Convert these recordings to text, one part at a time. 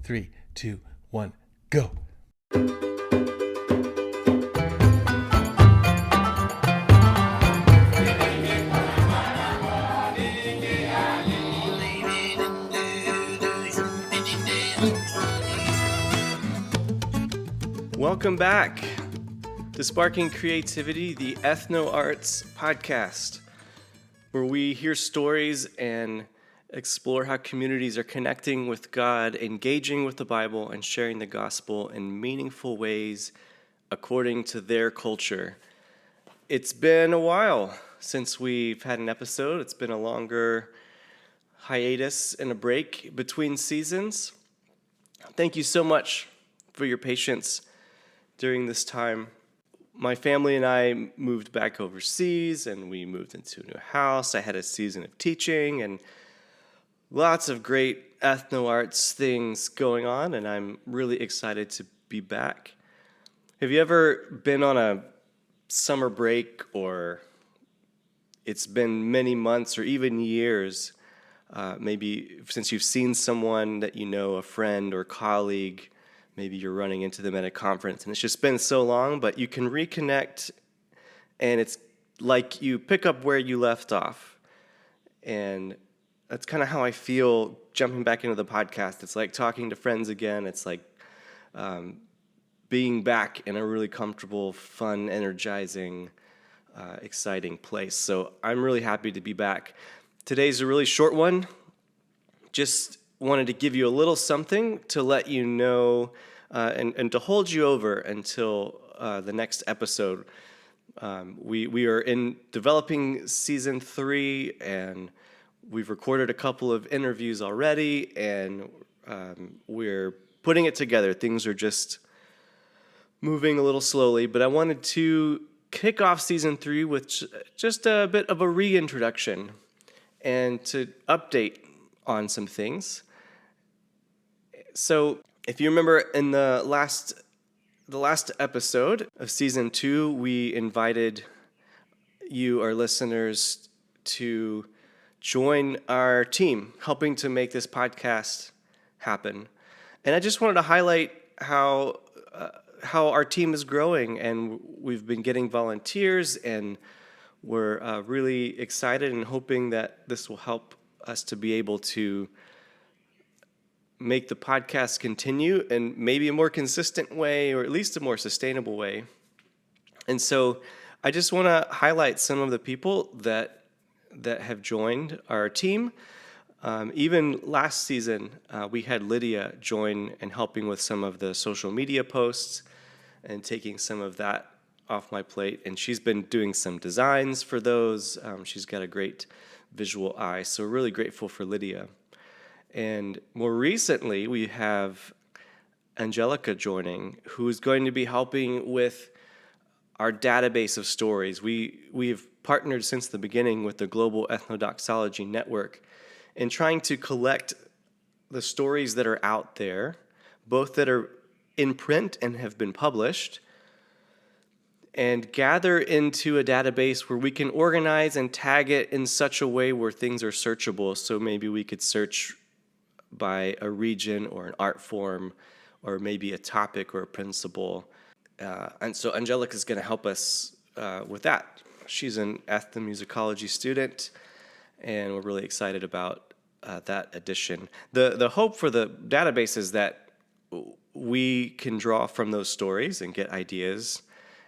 3, 2, 1, go. Welcome back to Sparking Creativity, the Ethno Arts podcast, where we hear stories and explore how communities are connecting with God, engaging with the Bible, and sharing the gospel in meaningful ways according to their culture. It's been a while since we've had an episode. It's been a longer hiatus and a break between seasons. Thank you so much for your patience during this time. My family and I moved back overseas, and we moved into a new house. I had a season of teaching and lots of great ethno arts things going on, and I'm really excited to be back. Have you ever been on a summer break, or it's been many months or even years, maybe since you've seen someone that you know, a friend or colleague? Maybe you're running into them at a conference and it's just been so long, but you can reconnect and it's like you pick up where you left off. And that's kind of how I feel jumping back into the podcast. It's like talking to friends again. It's like being back in a really comfortable, fun, energizing, exciting place. So I'm really happy to be back. Today's a really short one. Just wanted to give you a little something to let you know and to hold you over until the next episode. We are in developing season 3, and we've recorded a couple of interviews already, and we're putting it together. Things are just moving a little slowly, but I wanted to kick off season 3 with just a bit of a reintroduction and to update on some things. So if you remember in the last episode of season 2, we invited you, our listeners, to join our team helping to make this podcast happen. And I just wanted to highlight how our team is growing, and we've been getting volunteers, and we're really excited and hoping that this will help us to be able to make the podcast continue in maybe a more consistent way, or at least a more sustainable way. And so I just want to highlight some of the people that have joined our team. Even last season, we had Lydia join and helping with some of the social media posts and taking some of that off my plate. And she's been doing some designs for those. She's got a great visual eye, so we're really grateful for Lydia. And more recently, we have Angelica joining, who's going to be helping with our database of stories. We've partnered since the beginning with the Global Ethnodoxology Network in trying to collect the stories that are out there, both that are in print and have been published, and gather into a database where we can organize and tag it in such a way where things are searchable. So maybe we could search by a region or an art form, or maybe a topic or a principle. And so Angelica is going to help us with that. She's an ethnomusicology student, and we're really excited about that addition. The hope for the database is that we can draw from those stories and get ideas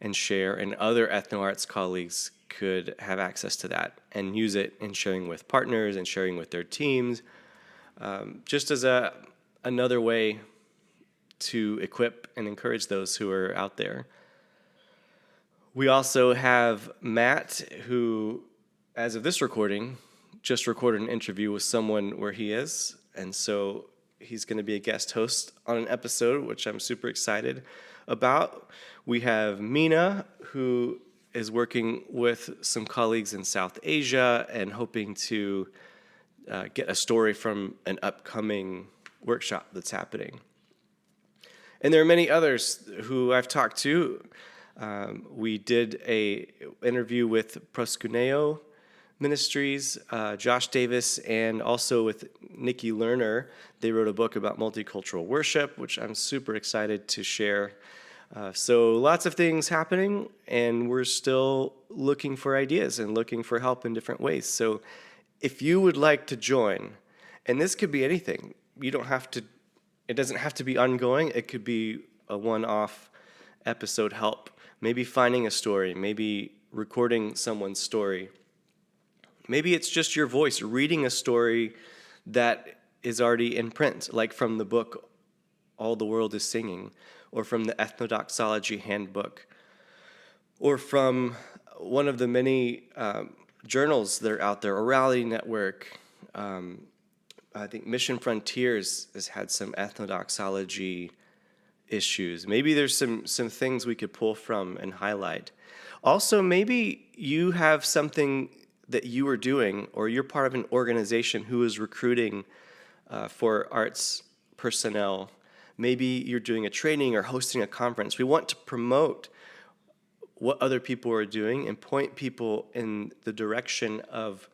and share, and other ethno arts colleagues could have access to that and use it in sharing with partners and sharing with their teams, just as another way to equip and encourage those who are out there. We also have Matt, who, as of this recording, just recorded an interview with someone where he is, and so he's going to be a guest host on an episode, which I'm super excited about. We have Mina, who is working with some colleagues in South Asia and hoping to get a story from an upcoming workshop that's happening. And there are many others who I've talked to. We did an interview with Proskuneo Ministries, Josh Davis, and also with Nikki Lerner. They wrote a book about multicultural worship, which I'm super excited to share. So lots of things happening, and we're still looking for ideas and looking for help in different ways. So if you would like to join, and this could be anything, you don't have to, it doesn't have to be ongoing. It could be a one-off episode help, maybe finding a story, maybe recording someone's story. Maybe it's just your voice reading a story that is already in print, like from the book All the World is Singing, or from the Ethnodoxology Handbook, or from one of the many journals that are out there, Orality Network. I think Mission Frontiers has had some ethnodoxology issues. Maybe there's some things we could pull from and highlight. Also, maybe you have something that you are doing, or you're part of an organization who is recruiting for arts personnel. Maybe you're doing a training or hosting a conference. We want to promote what other people are doing and point people in the direction of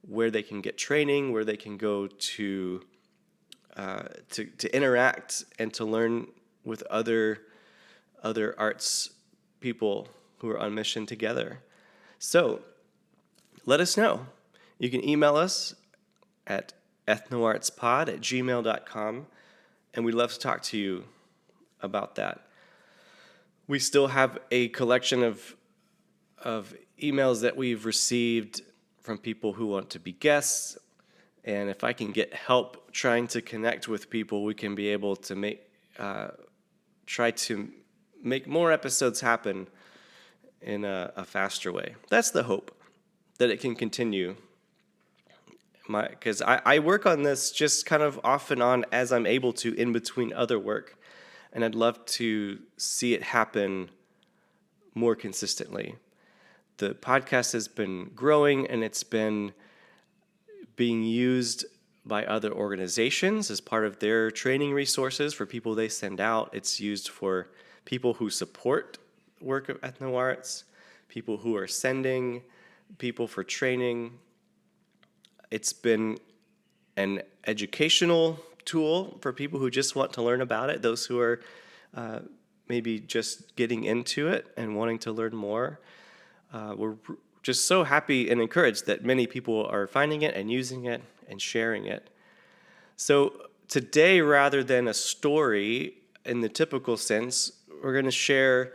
where they can get training, where they can go to interact and to learn with other arts people who are on mission together. So let us know. You can email us at ethnoartspod@gmail.com, and we'd love to talk to you about that. We still have a collection of emails that we've received from people who want to be guests, and if I can get help trying to connect with people, we can be able to try to make more episodes happen in a faster way. That's the hope, that it can continue. Because I work on this just kind of off and on as I'm able to in between other work, and I'd love to see it happen more consistently. The podcast has been growing, and it's been being used by other organizations as part of their training resources for people they send out. It's used for people who support the work of ethno arts, people who are sending people for training. It's been an educational tool for people who just want to learn about it, those who are maybe just getting into it and wanting to learn more. We're just so happy and encouraged that many people are finding it and using it and sharing it. So today, rather than a story in the typical sense, we're going to share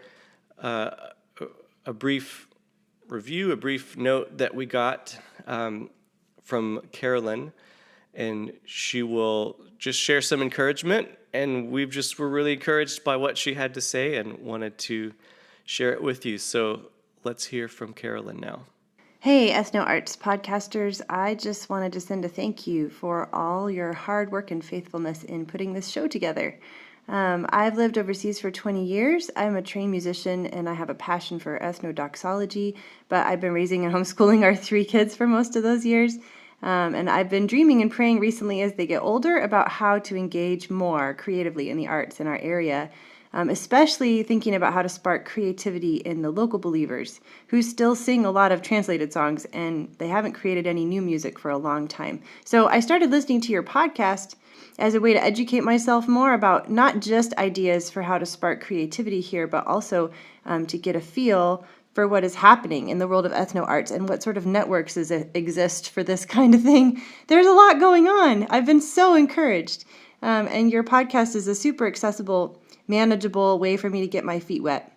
a brief review, a brief note that we got from Carolyn, and she will just share some encouragement, and we're really encouraged by what she had to say and wanted to share it with you. So let's hear from Carolyn now. Hey, Ethno Arts podcasters. I just wanted to send a thank you for all your hard work and faithfulness in putting this show together. I've lived overseas for 20 years. I'm a trained musician, and I have a passion for ethnodoxology, but I've been raising and homeschooling our 3 kids for most of those years. And I've been dreaming and praying recently as they get older about how to engage more creatively in the arts in our area, especially thinking about how to spark creativity in the local believers who still sing a lot of translated songs, and they haven't created any new music for a long time. So I started listening to your podcast as a way to educate myself more about not just ideas for how to spark creativity here, but also to get a feel for what is happening in the world of ethno arts and what sort of networks exist for this kind of thing. There's a lot going on. I've been so encouraged. And your podcast is a super accessible, manageable way for me to get my feet wet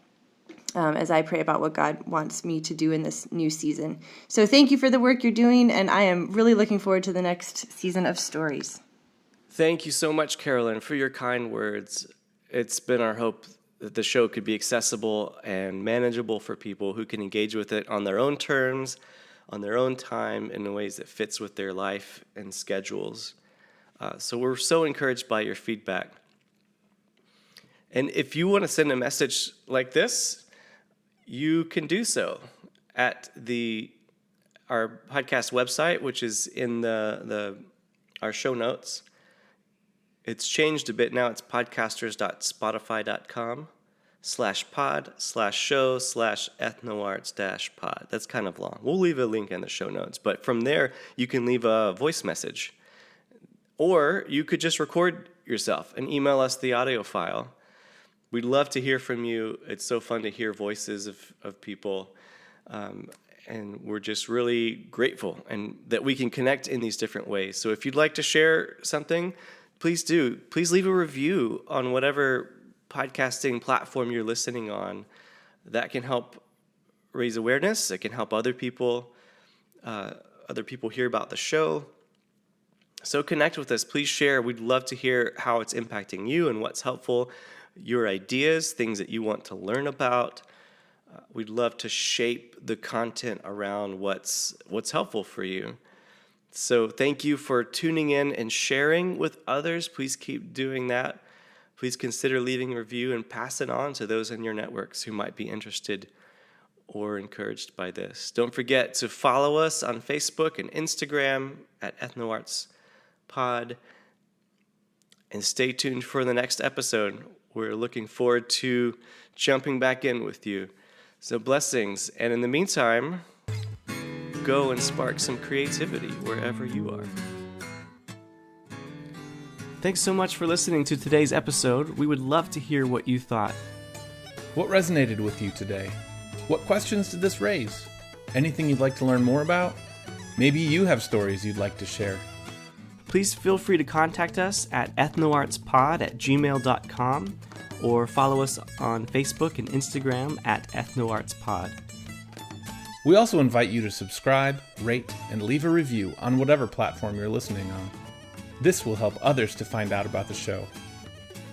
as I pray about what God wants me to do in this new season. So thank you for the work you're doing, and I am really looking forward to the next season of stories. Thank you so much, Carolyn, for your kind words. It's been our hope that the show could be accessible and manageable for people who can engage with it on their own terms, on their own time, in ways that fits with their life and schedules. So we're so encouraged by your feedback. And if you want to send a message like this, you can do so at our podcast website, which is in our show notes. It's changed a bit now. It's podcasters.spotify.com. ethnoarts-show/ethnoarts-pod. That's kind of long. We'll leave a link in the show notes. But from there, you can leave a voice message. Or you could just record yourself and email us the audio file. We'd love to hear from you. It's so fun to hear voices of people. And we're just really grateful and that we can connect in these different ways. So if you'd like to share something, please do. Please leave a review on whatever podcasting platform you're listening on. That can help raise awareness. It can help other people hear about the show. So connect with us. Please share. We'd love to hear how it's impacting you and what's helpful, your ideas, things that you want to learn about. We'd love to shape the content around what's helpful for you. So thank you for tuning in and sharing with others. Please keep doing that. Please consider leaving a review and pass it on to those in your networks who might be interested or encouraged by this. Don't forget to follow us on Facebook and Instagram at ethnoarts-pod. And stay tuned for the next episode. We're looking forward to jumping back in with you. So blessings, and in the meantime, go and spark some creativity wherever you are. Thanks so much for listening to today's episode. We would love to hear what you thought. What resonated with you today? What questions did this raise? Anything you'd like to learn more about? Maybe you have stories you'd like to share. Please feel free to contact us at ethnoartspod@gmail.com or follow us on Facebook and Instagram at ethnoartspod. We also invite you to subscribe, rate, and leave a review on whatever platform you're listening on. This will help others to find out about the show.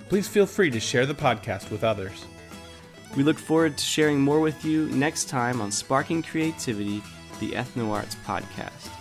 Please feel free to share the podcast with others. We look forward to sharing more with you next time on Sparking Creativity, the EthnoArts Podcast.